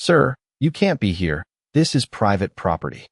"Sir, you can't be here. This is private property."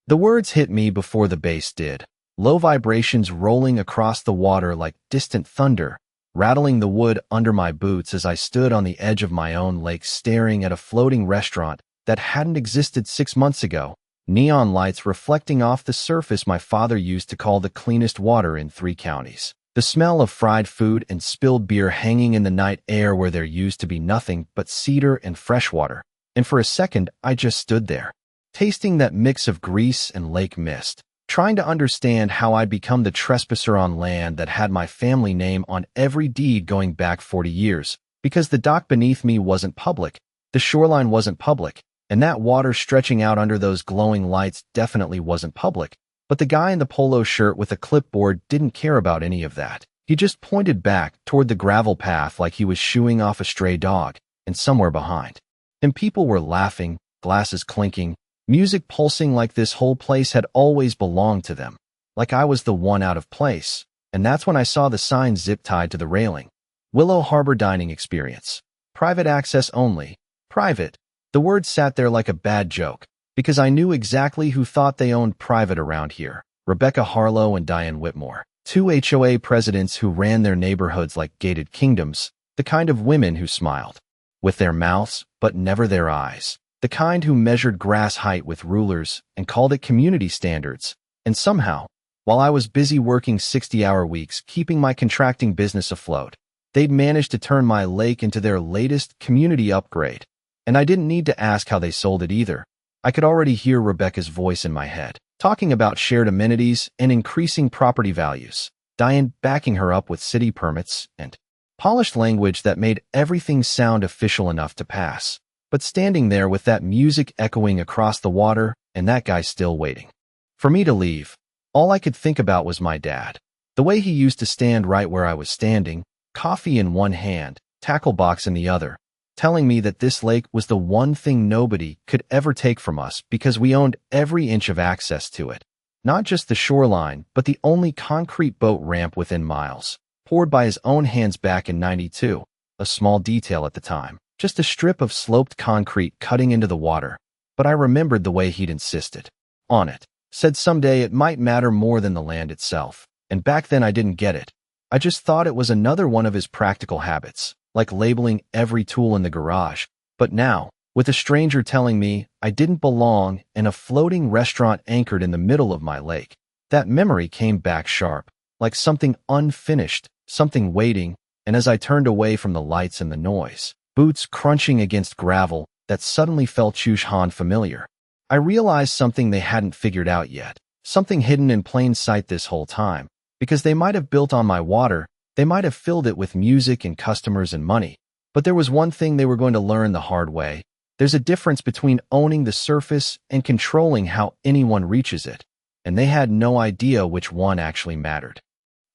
The words hit me before the bass did, low vibrations rolling across the water like distant thunder, rattling the wood under my boots as I stood on the edge of my own lake staring at a floating restaurant that hadn't existed 6 months ago, neon lights reflecting off the surface my father used to call the cleanest water in 3 counties. The smell of fried food and spilled beer hanging in the night air where there used to be nothing but cedar and fresh water. And for a second, I just stood there, tasting that mix of grease and lake mist, trying to understand how I'd become the trespasser on land that had my family name on every deed going back 40 years, because the dock beneath me wasn't public, the shoreline wasn't public, and that water stretching out under those glowing lights definitely wasn't public. But the guy in the polo shirt with a clipboard didn't care about any of that. He just pointed back toward the gravel path like he was shooing off a stray dog, and somewhere behind. And people were laughing, glasses clinking, music pulsing like this whole place had always belonged to them, like I was the one out of place. And that's when I saw the sign zip-tied to the railing. Willow Harbor Dining Experience. Private access only. Private. The word sat there like a bad joke, because I knew exactly who thought they owned private around here. Rebecca Harlow and Diane Whitmore, 2 HOA presidents who ran their neighborhoods like gated kingdoms, the kind of women who smiled with their mouths but never their eyes, the kind who measured grass height with rulers and called it community standards. And somehow, while I was busy working 60-hour weeks keeping my contracting business afloat, they'd managed to turn my lake into their latest community upgrade. And I didn't need to ask how they sold it either. I could already hear Rebecca's voice in my head, talking about shared amenities and increasing property values, Diane backing her up with city permits and polished language that made everything sound official enough to pass. But standing there with that music echoing across the water and that guy still waiting for me to leave, all I could think about was my dad. The way he used to stand right where I was standing, coffee in one hand, tackle box in the other, telling me that this lake was the one thing nobody could ever take from us because we owned every inch of access to it. Not just the shoreline, but the only concrete boat ramp within miles, poured by his own hands back in '92, a small detail at the time, just a strip of sloped concrete cutting into the water. But I remembered the way he'd insisted on it, said someday it might matter more than the land itself. And back then I didn't get it. I just thought it was another one of his practical habits, like labeling every tool in the garage. But now, with a stranger telling me I didn't belong in a floating restaurant anchored in the middle of my lake, that memory came back sharp, like something unfinished, something waiting. And as I turned away from the lights and the noise, boots crunching against gravel that suddenly felt Chushan familiar, I realized something they hadn't figured out yet, something hidden in plain sight this whole time, because they might have built on my water, they might have filled it with music and customers and money. But there was one thing they were going to learn the hard way. There's a difference between owning the surface and controlling how anyone reaches it. And they had no idea which one actually mattered.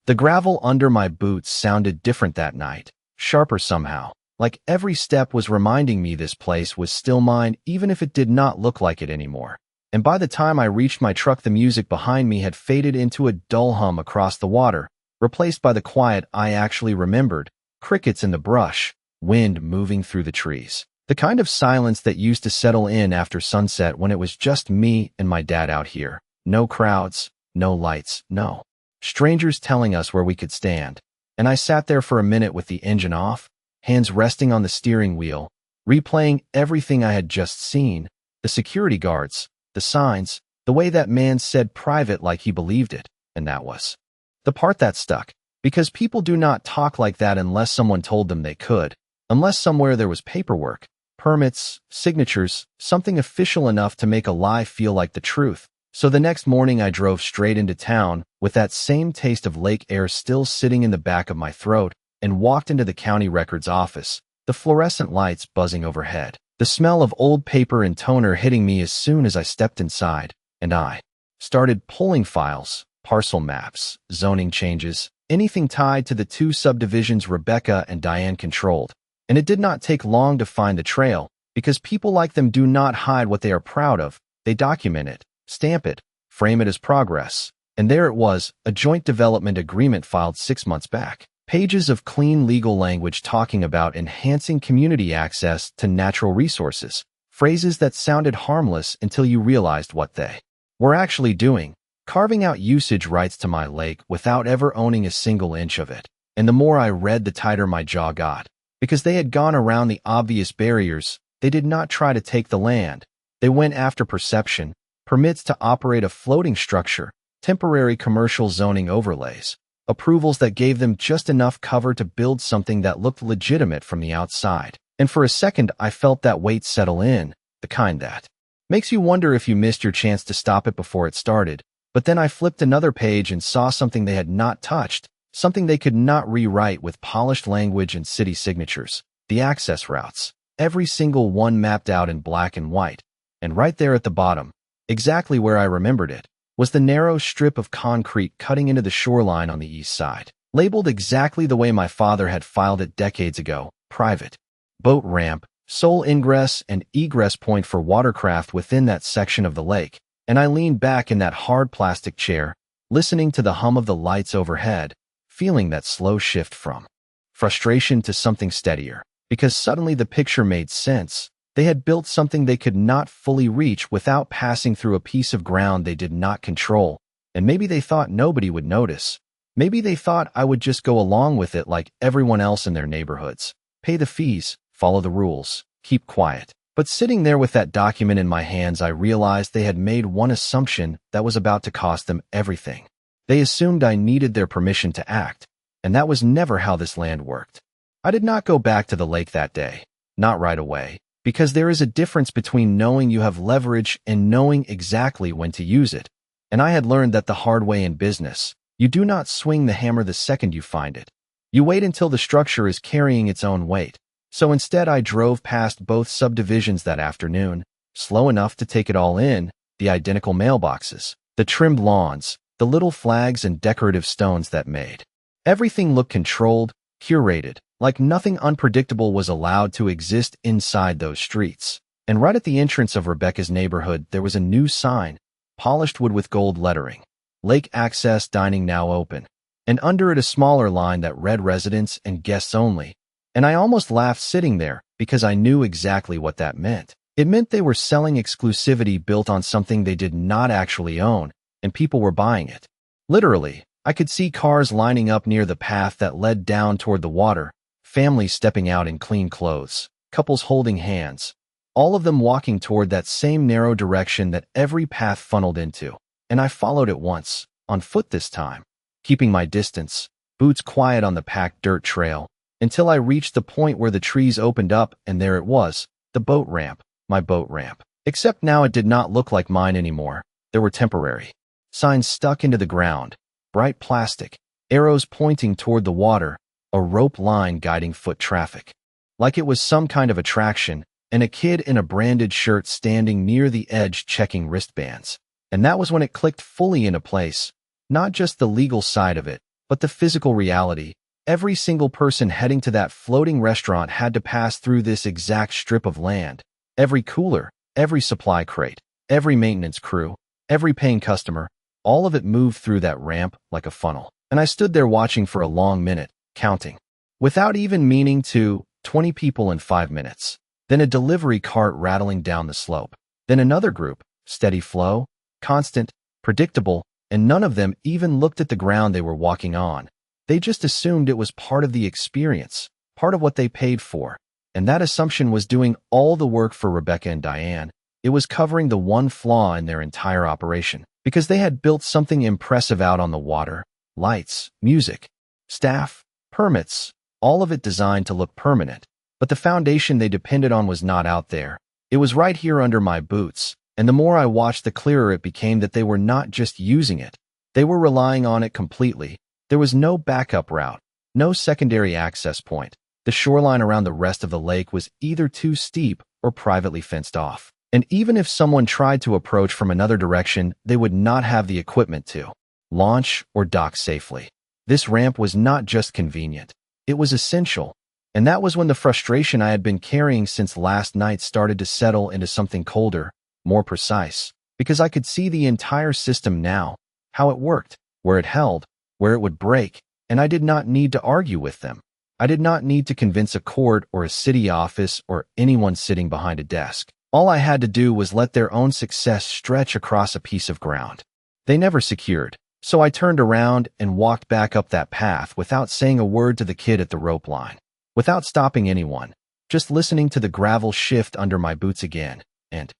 The gravel under my boots sounded different that night, sharper somehow, like every step was reminding me this place was still mine even if it did not look like it anymore. And by the time I reached my truck, the music behind me had faded into a dull hum across the water, replaced by the quiet I actually remembered, crickets in the brush, wind moving through the trees. The kind of silence that used to settle in after sunset when it was just me and my dad out here. No crowds, no lights, no strangers telling us where we could stand. And I sat there for a minute with the engine off, hands resting on the steering wheel, replaying everything I had just seen, the security guards, the signs, the way that man said private like he believed it, and that was the part that stuck, because people do not talk like that unless someone told them they could, unless somewhere there was paperwork, permits, signatures, something official enough to make a lie feel like the truth. So the next morning I drove straight into town with that same taste of lake air still sitting in the back of my throat and walked into the county records office, the fluorescent lights buzzing overhead, the smell of old paper and toner hitting me as soon as I stepped inside, and I started pulling files, parcel maps, zoning changes, anything tied to the 2 subdivisions Rebecca and Diane controlled. And it did not take long to find the trail, because people like them do not hide what they are proud of. They document it, stamp it, frame it as progress. And there it was, a joint development agreement filed 6 months back. Pages of clean legal language talking about enhancing community access to natural resources, Phrases that sounded harmless until you realized what they were actually doing, carving out usage rights to my lake without ever owning a single inch of it. And the more I read, the tighter my jaw got. Because they had gone around the obvious barriers, they did not try to take the land. They went after perception, permits to operate a floating structure, temporary commercial zoning overlays, approvals that gave them just enough cover to build something that looked legitimate from the outside. And for a second, I felt that weight settle in, the kind that makes you wonder if you missed your chance to stop it before it started. But then I flipped another page and saw something they had not touched, something they could not rewrite with polished language and city signatures. The access routes, every single one mapped out in black and white. And right there at the bottom, exactly where I remembered it, was the narrow strip of concrete cutting into the shoreline on the east side, labeled exactly the way my father had filed it decades ago: private. Boat ramp, sole ingress and egress point for watercraft within that section of the lake. And I leaned back in that hard plastic chair, listening to the hum of the lights overhead, feeling that slow shift from frustration to something steadier, because suddenly the picture made sense. They had built something they could not fully reach without passing through a piece of ground they did not control. And maybe they thought nobody would notice. Maybe they thought I would just go along with it like everyone else in their neighborhoods. Pay the fees, follow the rules, keep quiet. But sitting there with that document in my hands, I realized they had made one assumption that was about to cost them everything. They assumed I needed their permission to act, and that was never how this land worked. I did not go back to the lake that day, not right away, because there is a difference between knowing you have leverage and knowing exactly when to use it. And I had learned that the hard way in business. You do not swing the hammer the second you find it. You wait until the structure is carrying its own weight. So instead, I drove past both subdivisions that afternoon, slow enough to take it all in: the identical mailboxes, the trimmed lawns, the little flags and decorative stones that made everything look controlled, curated, like nothing unpredictable was allowed to exist inside those streets. And right at the entrance of Rebecca's neighborhood, there was a new sign, polished wood with gold lettering: Lake Access Dining Now Open. And under it a smaller line that read Residents and Guests Only. And I almost laughed sitting there, because I knew exactly what that meant. It meant they were selling exclusivity built on something they did not actually own, and people were buying it. Literally, I could see cars lining up near the path that led down toward the water, families stepping out in clean clothes, couples holding hands, all of them walking toward that same narrow direction that every path funneled into. And I followed it once, on foot this time, keeping my distance, boots quiet on the packed dirt trail, until I reached the point where the trees opened up, and there it was, the boat ramp, my boat ramp. Except now it did not look like mine anymore. There were temporary signs stuck into the ground, bright plastic, arrows pointing toward the water, a rope line guiding foot traffic. Like it was some kind of attraction, and a kid in a branded shirt standing near the edge checking wristbands. And that was when it clicked fully into place. Not just the legal side of it, but the physical reality. Every single person heading to that floating restaurant had to pass through this exact strip of land. Every cooler, every supply crate, every maintenance crew, every paying customer, all of it moved through that ramp like a funnel. And I stood there watching for a long minute, counting, without even meaning to, 20 people in 5 minutes. Then a delivery cart rattling down the slope. Then another group, steady flow, constant, predictable, and none of them even looked at the ground they were walking on. They just assumed it was part of the experience, part of what they paid for. And that assumption was doing all the work for Rebecca and Diane. It was covering the one flaw in their entire operation, because they had built something impressive out on the water: lights, music, staff, permits, all of it designed to look permanent. But the foundation they depended on was not out there. It was right here under my boots. And the more I watched, the clearer it became that they were not just using it. They were relying on it completely. There was no backup route, no secondary access point. The shoreline around the rest of the lake was either too steep or privately fenced off. And even if someone tried to approach from another direction, they would not have the equipment to launch or dock safely. This ramp was not just convenient. It was essential. And that was when the frustration I had been carrying since last night started to settle into something colder, more precise, because I could see the entire system now, how it worked, where it held, where it would break, and I did not need to argue with them. I did not need to convince a court or a city office or anyone sitting behind a desk. All I had to do was let their own success stretch across a piece of ground. They never secured, so I turned around and walked back up that path without saying a word to the kid at the rope line, without stopping anyone, just listening to the gravel shift under my boots again, and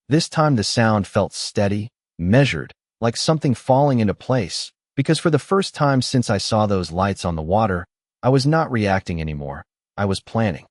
this time the sound felt steady, measured, like something falling into place, because for the first time since I saw those lights on the water, I was not reacting anymore. I was planning.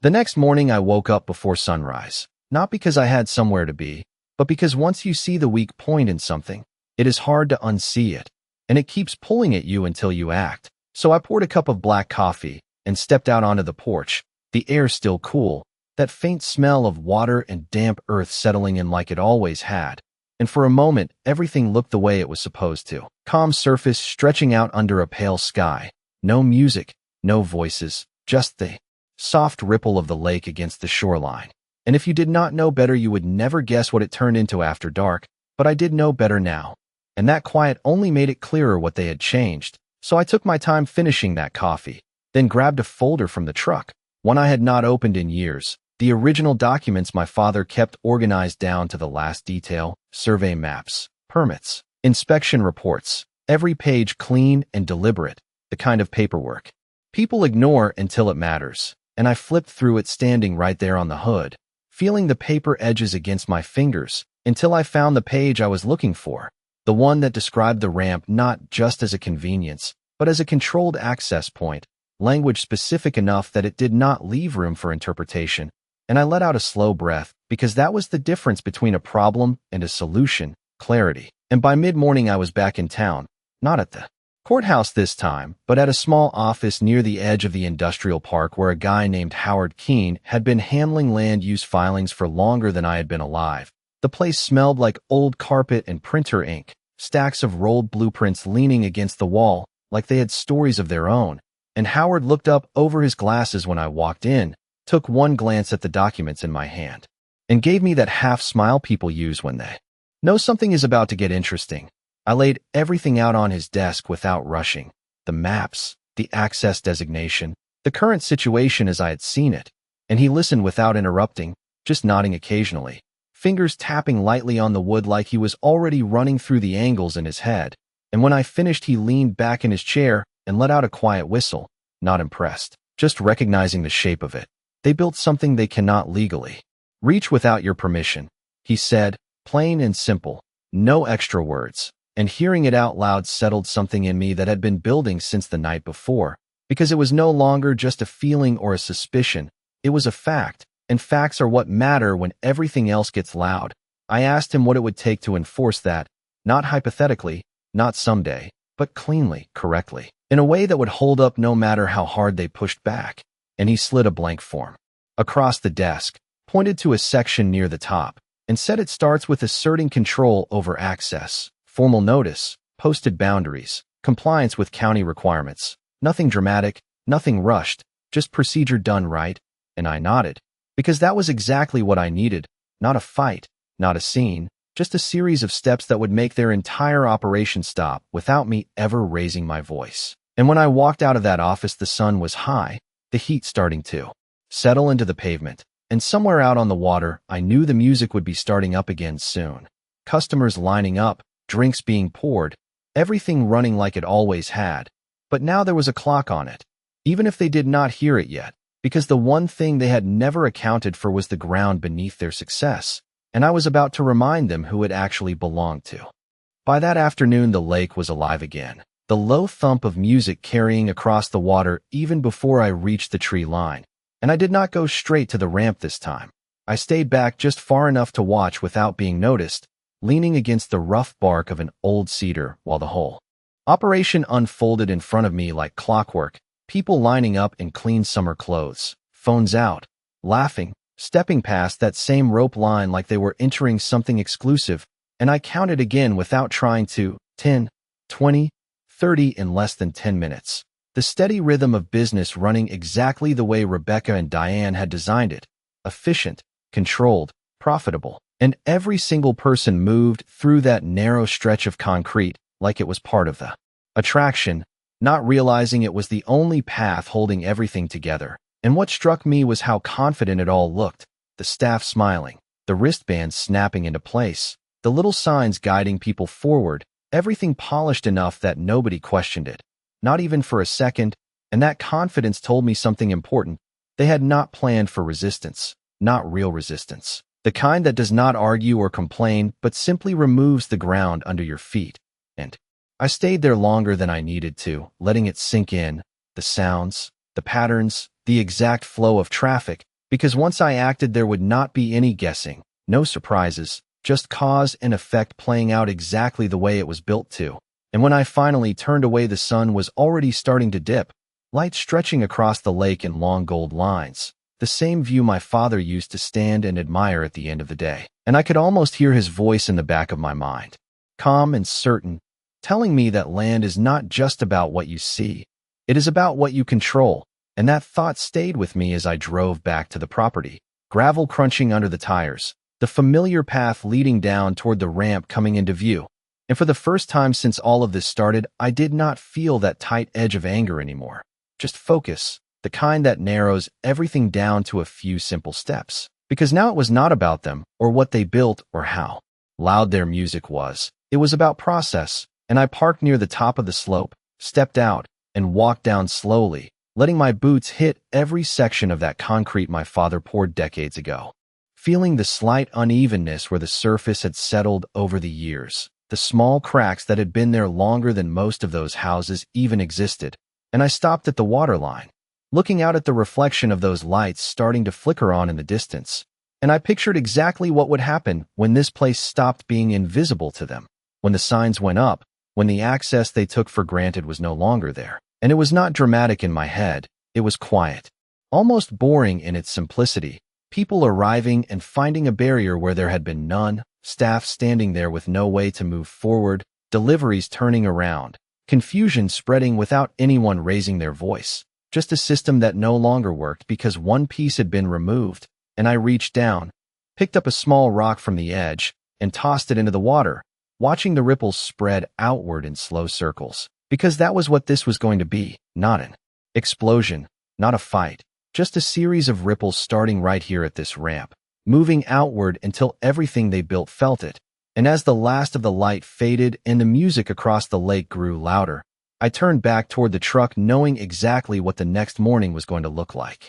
The next morning I woke up before sunrise, not because I had somewhere to be, but because once you see the weak point in something, it is hard to unsee it, and it keeps pulling at you until you act. So I poured a cup of black coffee and stepped out onto the porch, the air still cool, that faint smell of water and damp earth settling in like it always had. And for a moment, everything looked the way it was supposed to. Calm surface stretching out under a pale sky. No music, no voices, just the soft ripple of the lake against the shoreline. And if you did not know better, you would never guess what it turned into after dark, but I did know better now. And that quiet only made it clearer what they had changed. So I took my time finishing that coffee, then grabbed a folder from the truck, one I had not opened in years, the original documents my father kept organized down to the last detail, survey maps, permits, inspection reports, every page clean and deliberate, the kind of paperwork people ignore until it matters. And I flipped through it standing right there on the hood, feeling the paper edges against my fingers, until I found the page I was looking for, the one that described the ramp not just as a convenience, but as a controlled access point, language specific enough that it did not leave room for interpretation. And I let out a slow breath, because that was the difference between a problem and a solution, clarity. And by mid-morning I was back in town, not at the courthouse this time, but at a small office near the edge of the industrial park where a guy named Howard Keene had been handling land use filings for longer than I had been alive. The place smelled like old carpet and printer ink, stacks of rolled blueprints leaning against the wall like they had stories of their own. And Howard looked up over his glasses when I walked in, took one glance at the documents in my hand, and gave me that half-smile people use when they know something is about to get interesting. I laid everything out on his desk without rushing. The maps, the access designation, the current situation as I had seen it. And he listened without interrupting, just nodding occasionally, fingers tapping lightly on the wood like he was already running through the angles in his head. And when I finished, he leaned back in his chair and let out a quiet whistle, not impressed, just recognizing the shape of it. They built something they cannot legally reach without your permission, he said, plain and simple, no extra words. And hearing it out loud settled something in me that had been building since the night before, because it was no longer just a feeling or a suspicion. It was a fact, and facts are what matter when everything else gets loud. I asked him what it would take to enforce that, not hypothetically, not someday, but cleanly, correctly, in a way that would hold up no matter how hard they pushed back. And he slid a blank form across the desk, pointed to a section near the top, and said it starts with asserting control over access. Formal notice, posted boundaries, compliance with county requirements. Nothing dramatic, nothing rushed, just procedure done right. And I nodded, because that was exactly what I needed. Not a fight, not a scene, just a series of steps that would make their entire operation stop without me ever raising my voice. And when I walked out of that office, the sun was high, the heat starting to settle into the pavement. And somewhere out on the water, I knew the music would be starting up again soon. Customers lining up, drinks being poured, everything running like it always had. But now there was a clock on it, even if they did not hear it yet, because the one thing they had never accounted for was the ground beneath their success, and I was about to remind them who it actually belonged to. By that afternoon, the lake was alive again, the low thump of music carrying across the water even before I reached the tree line. And I did not go straight to the ramp this time. I stayed back just far enough to watch without being noticed, leaning against the rough bark of an old cedar while the whole operation unfolded in front of me like clockwork, people lining up in clean summer clothes, phones out, laughing, stepping past that same rope line like they were entering something exclusive, and I counted again without trying to, 10, 20, 30 in less than 10 minutes. The steady rhythm of business running exactly the way Rebecca and Diane had designed it, efficient, controlled, profitable. And every single person moved through that narrow stretch of concrete like it was part of the attraction, not realizing it was the only path holding everything together. And what struck me was how confident it all looked, the staff smiling, the wristbands snapping into place, the little signs guiding people forward, everything polished enough that nobody questioned it, not even for a second, and that confidence told me something important. They had not planned for resistance, not real resistance. The kind that does not argue or complain, but simply removes the ground under your feet. And I stayed there longer than I needed to, letting it sink in, the sounds, the patterns, the exact flow of traffic, because once I acted there would not be any guessing, no surprises, just cause and effect playing out exactly the way it was built to. And when I finally turned away, the sun was already starting to dip, light stretching across the lake in long gold lines, the same view my father used to stand and admire at the end of the day. And I could almost hear his voice in the back of my mind, calm and certain, telling me that land is not just about what you see. It is about what you control. And that thought stayed with me as I drove back to the property, gravel crunching under the tires, the familiar path leading down toward the ramp coming into view. And for the first time since all of this started, I did not feel that tight edge of anger anymore. Just focus, the kind that narrows everything down to a few simple steps. Because now it was not about them, or what they built, or how loud their music was. It was about process, and I parked near the top of the slope, stepped out, and walked down slowly, letting my boots hit every section of that concrete my father poured decades ago. Feeling the slight unevenness where the surface had settled over the years, the small cracks that had been there longer than most of those houses even existed, and I stopped at the waterline, looking out at the reflection of those lights starting to flicker on in the distance, and I pictured exactly what would happen when this place stopped being invisible to them, when the signs went up, when the access they took for granted was no longer there. And it was not dramatic in my head, it was quiet, almost boring in its simplicity, people arriving and finding a barrier where there had been none, staff standing there with no way to move forward, deliveries turning around, confusion spreading without anyone raising their voice, just a system that no longer worked because one piece had been removed, and I reached down, picked up a small rock from the edge, and tossed it into the water, watching the ripples spread outward in slow circles. Because that was what this was going to be, not an explosion, not a fight, just a series of ripples starting right here at this ramp, moving outward until everything they built felt it. And as the last of the light faded and the music across the lake grew louder, I turned back toward the truck knowing exactly what the next morning was going to look like.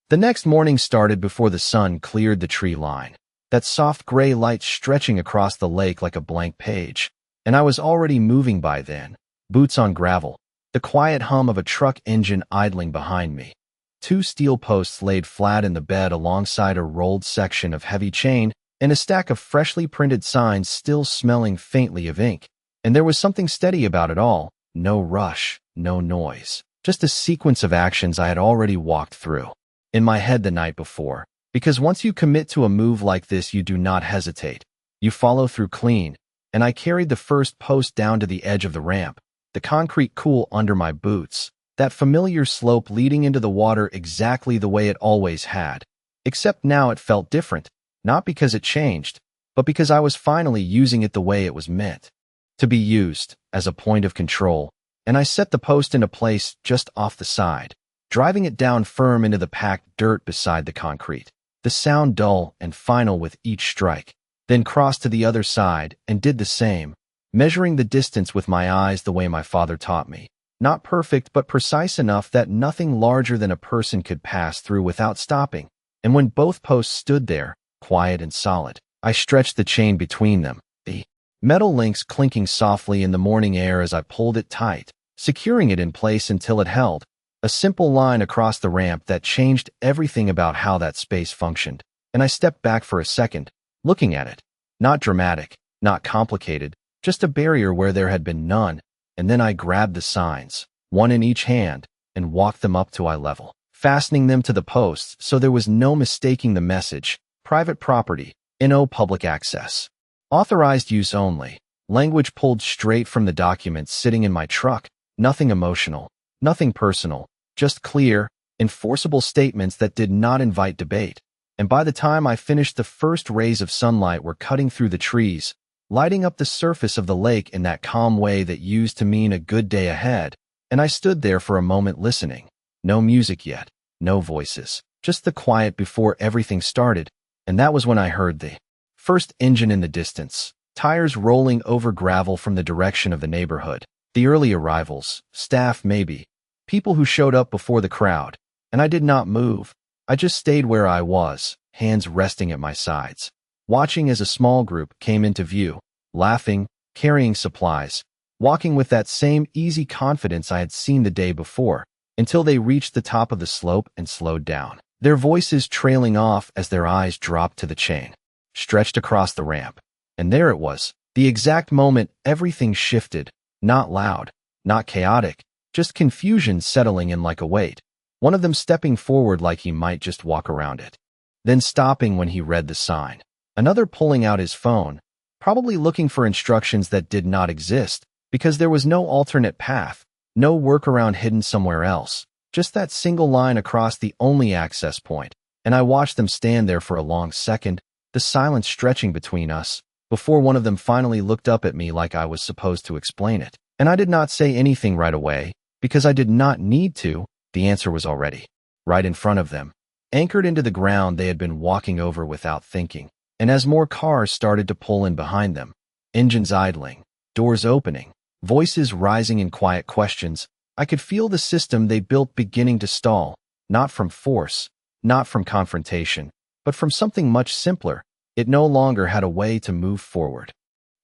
The next morning started before the sun cleared the tree line, that soft gray light stretching across the lake like a blank page, and I was already moving by then. Boots on gravel, the quiet hum of a truck engine idling behind me, 2 steel posts laid flat in the bed alongside a rolled section of heavy chain, and a stack of freshly printed signs still smelling faintly of ink. And there was something steady about it all, no rush, no noise, just a sequence of actions I had already walked through in my head the night before. Because once you commit to a move like this, you do not hesitate. You follow through clean, and I carried the first post down to the edge of the ramp, the concrete cool under my boots, that familiar slope leading into the water exactly the way it always had. Except now it felt different, not because it changed, but because I was finally using it the way it was meant to be used, as a point of control, and I set the post into place just off the side, driving it down firm into the packed dirt beside the concrete, the sound dull and final with each strike, then crossed to the other side and did the same, measuring the distance with my eyes the way my father taught me. Not perfect, but precise enough that nothing larger than a person could pass through without stopping. And when both posts stood there, quiet and solid, I stretched the chain between them, the metal links clinking softly in the morning air as I pulled it tight, securing it in place until it held, a simple line across the ramp that changed everything about how that space functioned. And I stepped back for a second, looking at it. Not dramatic, not complicated, just a barrier where there had been none, and then I grabbed the signs, one in each hand, and walked them up to eye level, fastening them to the posts so there was no mistaking the message: private property, no public access. Authorized use only. Language pulled straight from the documents sitting in my truck, nothing emotional, nothing personal, just clear, enforceable statements that did not invite debate. And by the time I finished, the first rays of sunlight were cutting through the trees, lighting up the surface of the lake in that calm way that used to mean a good day ahead, and I stood there for a moment listening. No music yet, no voices, just the quiet before everything started, and that was when I heard the First engine in the distance, tires rolling over gravel from the direction of the neighborhood. The early arrivals, staff maybe, people who showed up before the crowd. And I did not move. I just stayed where I was, hands resting at my sides, watching as a small group came into view, laughing, carrying supplies, walking with that same easy confidence I had seen the day before, until they reached the top of the slope and slowed down, their voices trailing off as their eyes dropped to the chain, stretched across the ramp. And there it was, the exact moment everything shifted, not loud, not chaotic, just confusion settling in like a weight, one of them stepping forward like he might just walk around it, then stopping when he read the sign, another pulling out his phone, probably looking for instructions that did not exist, because there was no alternate path, no workaround hidden somewhere else, just that single line across the only access point. And I watched them stand there for a long second, the silence stretching between us, before one of them finally looked up at me like I was supposed to explain it. And I did not say anything right away, because I did not need to. The answer was already right in front of them, anchored into the ground they had been walking over without thinking. And as more cars started to pull in behind them, engines idling, doors opening, voices rising in quiet questions, I could feel the system they built beginning to stall, not from force, not from confrontation, but from something much simpler. It no longer had a way to move forward.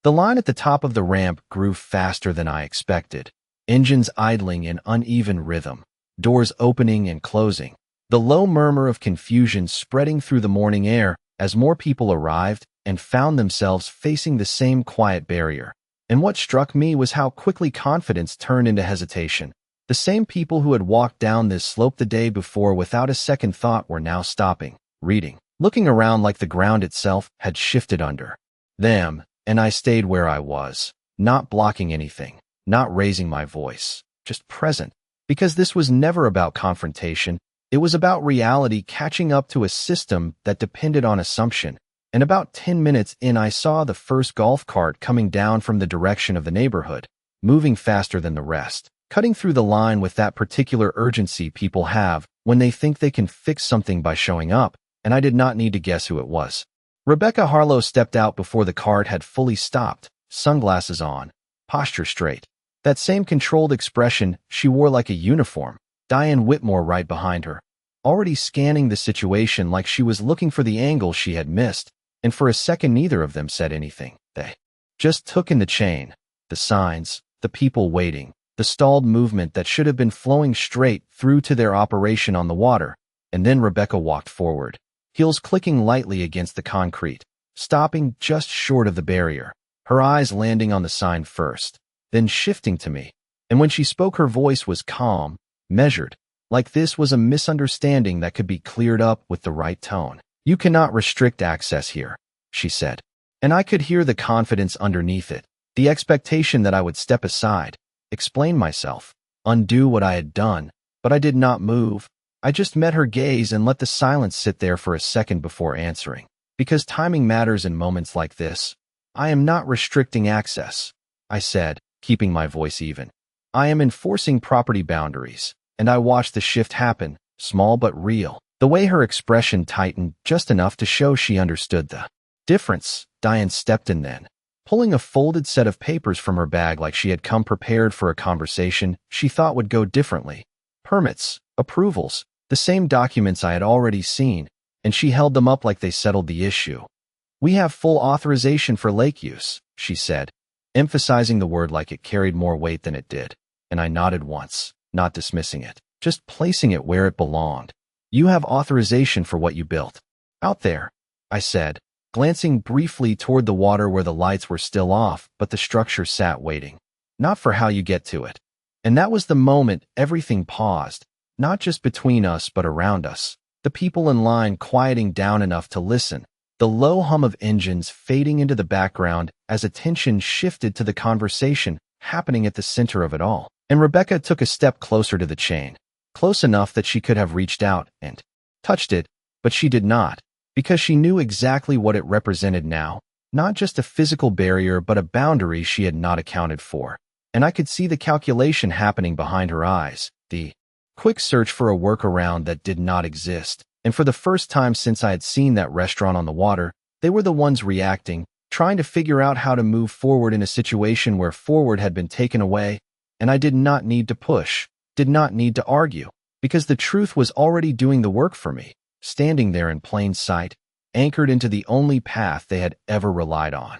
The line at the top of the ramp grew faster than I expected, engines idling in uneven rhythm, doors opening and closing, the low murmur of confusion spreading through the morning air as more people arrived and found themselves facing the same quiet barrier. And what struck me was how quickly confidence turned into hesitation. The same people who had walked down this slope the day before without a second thought were now stopping, reading, looking around like the ground itself had shifted under them. And I stayed where I was, not blocking anything, not raising my voice, just present. Because this was never about confrontation, it was about reality catching up to a system that depended on assumption. And about 10 minutes in, I saw the first golf cart coming down from the direction of the neighborhood, moving faster than the rest, cutting through the line with that particular urgency people have when they think they can fix something by showing up, and I did not need to guess who it was. Rebecca Harlow stepped out before the cart had fully stopped, sunglasses on, posture straight. That same controlled expression she wore like a uniform, Diane Whitmore right behind her, already scanning the situation like she was looking for the angle she had missed. And for a second neither of them said anything. They just took in the chain, the signs, the people waiting, the stalled movement that should have been flowing straight through to their operation on the water. And then Rebecca walked forward, heels clicking lightly against the concrete, stopping just short of the barrier, her eyes landing on the sign first, then shifting to me. And when she spoke, her voice was calm, measured, like this was a misunderstanding that could be cleared up with the right tone. "You cannot restrict access here," she said. And I could hear the confidence underneath it, the expectation that I would step aside, explain myself, undo what I had done. But I did not move. I just met her gaze and let the silence sit there for a second before answering. Because timing matters in moments like this. "I am not restricting access," I said, keeping my voice even. "I am enforcing property boundaries." And I watched the shift happen, small but real. The way her expression tightened just enough to show she understood the difference. Diane stepped in then, pulling a folded set of papers from her bag like she had come prepared for a conversation she thought would go differently. Permits, approvals, the same documents I had already seen, and she held them up like they settled the issue. "We have full authorization for lake use," she said, emphasizing the word like it carried more weight than it did. And I nodded once, not dismissing it, just placing it where it belonged. "You have authorization for what you built out there," I said, glancing briefly toward the water where the lights were still off, but the structure sat waiting. "Not for how you get to it." And that was the moment everything paused, not just between us but around us, the people in line quieting down enough to listen, the low hum of engines fading into the background as attention shifted to the conversation happening at the center of it all. And Rebecca took a step closer to the chain, close enough that she could have reached out and touched it, but she did not, because she knew exactly what it represented now, not just a physical barrier but a boundary she had not accounted for. And I could see the calculation happening behind her eyes, the quick search for a workaround that did not exist. And for the first time since I had seen that restaurant on the water, They were the ones reacting, trying to figure out how to move forward in a situation where forward had been taken away, and I did not need to push, did not need to argue, because the truth was already doing the work for me, standing there in plain sight, anchored into the only path they had ever relied on.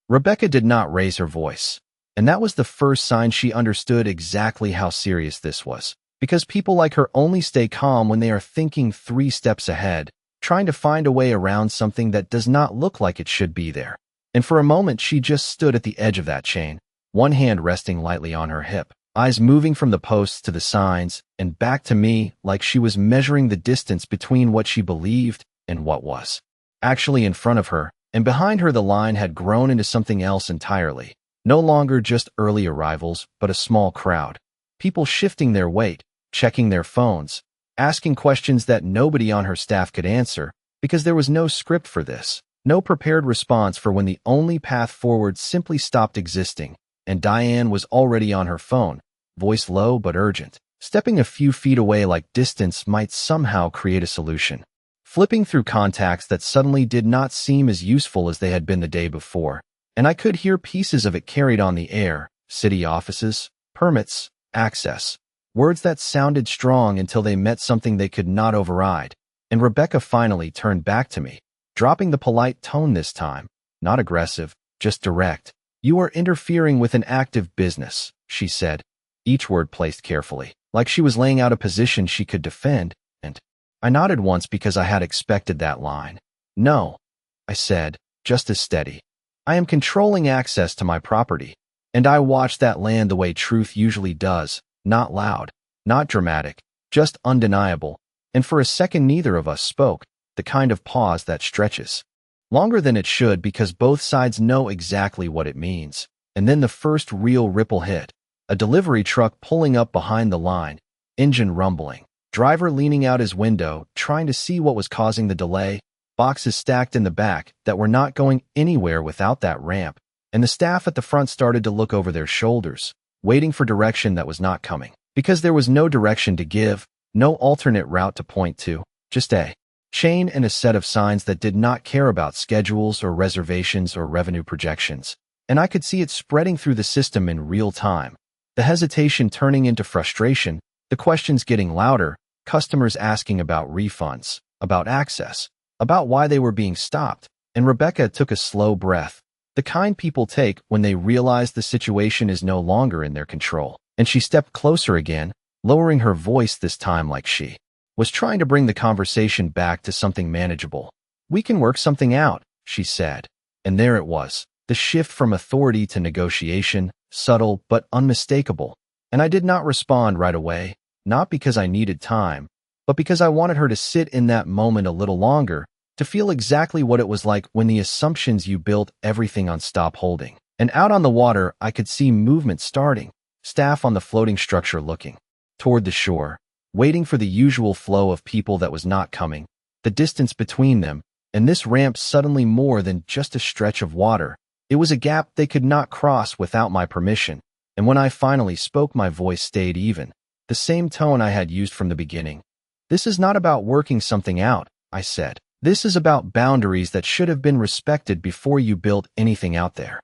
Rebecca did not raise her voice, and that was the first sign she understood exactly how serious this was, because people like her only stay calm when they are thinking 3 steps ahead, trying to find a way around something that does not look like it should be there. And for a moment she just stood at the edge of that chain, one hand resting lightly on her hip, eyes moving from the posts to the signs and back to me like she was measuring the distance between what she believed and what was actually in front of her, and behind her the line had grown into something else entirely, no longer just early arrivals, but a small crowd, people shifting their weight, checking their phones, asking questions that nobody on her staff could answer, because there was no script for this, no prepared response for when the only path forward simply stopped existing, and Diane was already on her phone, voice low but urgent, stepping a few feet away like distance might somehow create a solution, flipping through contacts that suddenly did not seem as useful as they had been the day before, and I could hear pieces of it carried on the air, city offices, permits, access, words that sounded strong until they met something they could not override, and Rebecca finally turned back to me, dropping the polite tone this time, not aggressive, just direct. "You are interfering with an active business," she said, each word placed carefully, like she was laying out a position she could defend, and I nodded once because I had expected that line. "No," I said, just as steady. "I am controlling access to my property, and I watch that land the way truth usually does, not loud, not dramatic, just undeniable." And for a second neither of us spoke, the kind of pause that stretches longer than it should because both sides know exactly what it means. And then the first real ripple hit, a delivery truck pulling up behind the line, engine rumbling, driver leaning out his window, trying to see what was causing the delay, boxes stacked in the back that were not going anywhere without that ramp, and the staff at the front started to look over their shoulders, waiting for direction that was not coming, because there was no direction to give, no alternate route to point to, just a chain and a set of signs that did not care about schedules or reservations or revenue projections. And I could see it spreading through the system in real time, the hesitation turning into frustration, the questions getting louder, customers asking about refunds, about access, about why they were being stopped, and Rebecca took a slow breath, the kind people take when they realize the situation is no longer in their control, and she stepped closer again, lowering her voice this time like she was trying to bring the conversation back to something manageable. "We can work something out," she said, and there it was, the shift from authority to negotiation, subtle but unmistakable, and I did not respond right away, not because I needed time, but because I wanted her to sit in that moment a little longer, to feel exactly what it was like when the assumptions you built everything on stop holding. And out on the water, I could see movement starting, staff on the floating structure looking toward the shore, waiting for the usual flow of people that was not coming, the distance between them, and this ramp suddenly more than just a stretch of water. It was a gap they could not cross without my permission, and when I finally spoke my voice stayed even, the same tone I had used from the beginning. "This is not about working something out," I said. "This is about boundaries that should have been respected before you built anything out there."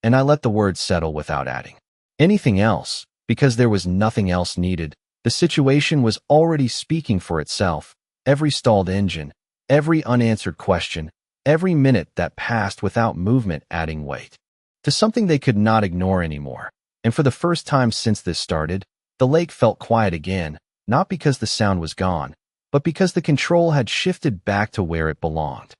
And I let the words settle without adding anything else, because there was nothing else needed. The situation was already speaking for itself. Every stalled engine, every unanswered question, every minute that passed without movement adding weight to something they could not ignore anymore. And for the first time since this started, the lake felt quiet again, not because the sound was gone, but because the control had shifted back to where it belonged.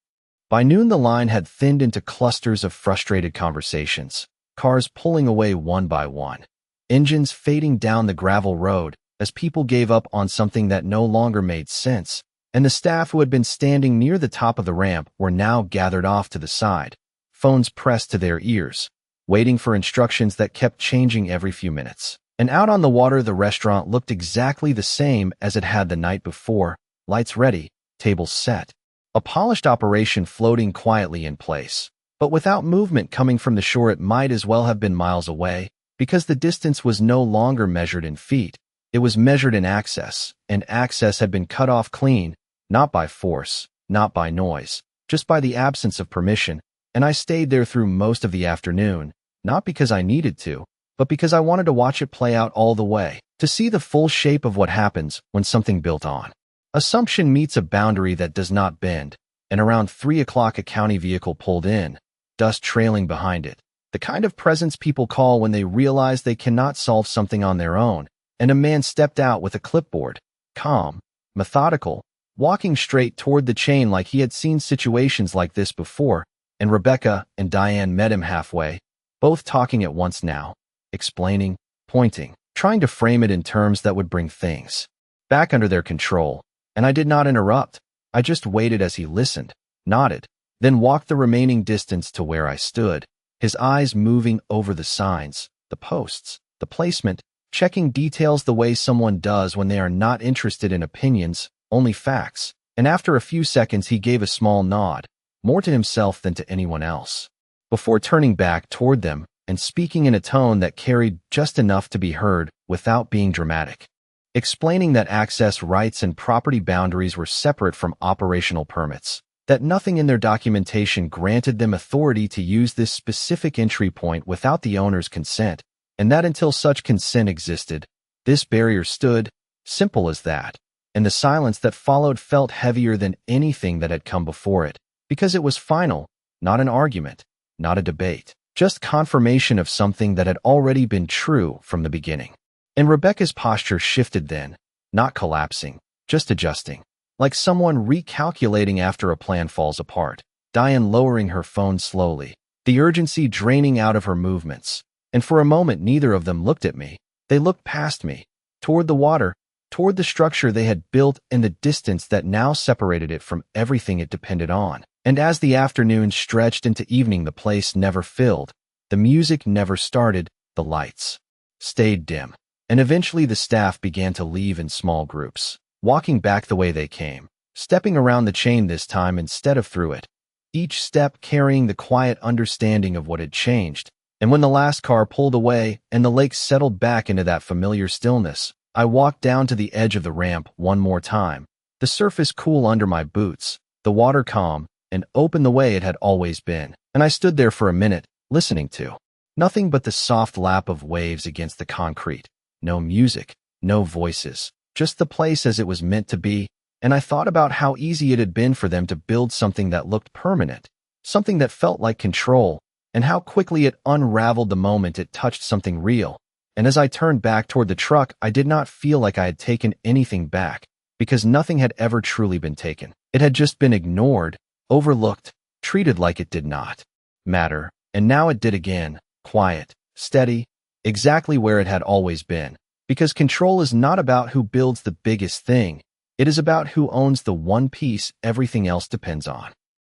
By noon the line had thinned into clusters of frustrated conversations, cars pulling away one by one, engines fading down the gravel road, as people gave up on something that no longer made sense, and the staff who had been standing near the top of the ramp were now gathered off to the side, phones pressed to their ears, waiting for instructions that kept changing every few minutes. And out on the water the restaurant looked exactly the same as it had the night before, lights ready, tables set. A polished operation floating quietly in place. But without movement coming from the shore it might as well have been miles away, because the distance was no longer measured in feet. It was measured in access, and access had been cut off clean, not by force, not by noise, just by the absence of permission, and I stayed there through most of the afternoon, not because I needed to, but because I wanted to watch it play out all the way, to see the full shape of what happens when something built on assumption meets a boundary that does not bend, and around 3 o'clock a county vehicle pulled in, dust trailing behind it, the kind of presence people call when they realize they cannot solve something on their own, and a man stepped out with a clipboard, calm, methodical, walking straight toward the chain like he had seen situations like this before, and Rebecca and Diane met him halfway, both talking at once now, explaining, pointing, trying to frame it in terms that would bring things back under their control, and I did not interrupt. I just waited as he listened, nodded, then walked the remaining distance to where I stood, his eyes moving over the signs, the posts, the placement, checking details the way someone does when they are not interested in opinions, only facts, and after a few seconds he gave a small nod, more to himself than to anyone else, before turning back toward them and speaking in a tone that carried just enough to be heard without being dramatic, explaining that access rights and property boundaries were separate from operational permits, that nothing in their documentation granted them authority to use this specific entry point without the owner's consent, and that until such consent existed, this barrier stood, simple as that, and the silence that followed felt heavier than anything that had come before it, because it was final, not an argument, not a debate, just confirmation of something that had already been true from the beginning. And Rebecca's posture shifted then, not collapsing, just adjusting, like someone recalculating after a plan falls apart, Diane lowering her phone slowly, the urgency draining out of her movements. And for a moment neither of them looked at me. They looked past me, toward the water, toward the structure they had built and the distance that now separated it from everything it depended on. And as the afternoon stretched into evening, the place never filled, the music never started, the lights stayed dim. And eventually the staff began to leave in small groups, walking back the way they came, stepping around the chain this time instead of through it, each step carrying the quiet understanding of what had changed. And when the last car pulled away and the lake settled back into that familiar stillness, I walked down to the edge of the ramp one more time, the surface cool under my boots, the water calm and open the way it had always been. And I stood there for a minute, listening to nothing but the soft lap of waves against the concrete. No music, no voices, just the place as it was meant to be, and I thought about how easy it had been for them to build something that looked permanent, something that felt like control, and how quickly it unraveled the moment it touched something real. And as I turned back toward the truck, I did not feel like I had taken anything back, because nothing had ever truly been taken. It had just been ignored, overlooked, treated like it did not matter, and now it did again, quiet, steady, exactly where it had always been, because control is not about who builds the biggest thing, it is about who owns the one piece everything else depends on.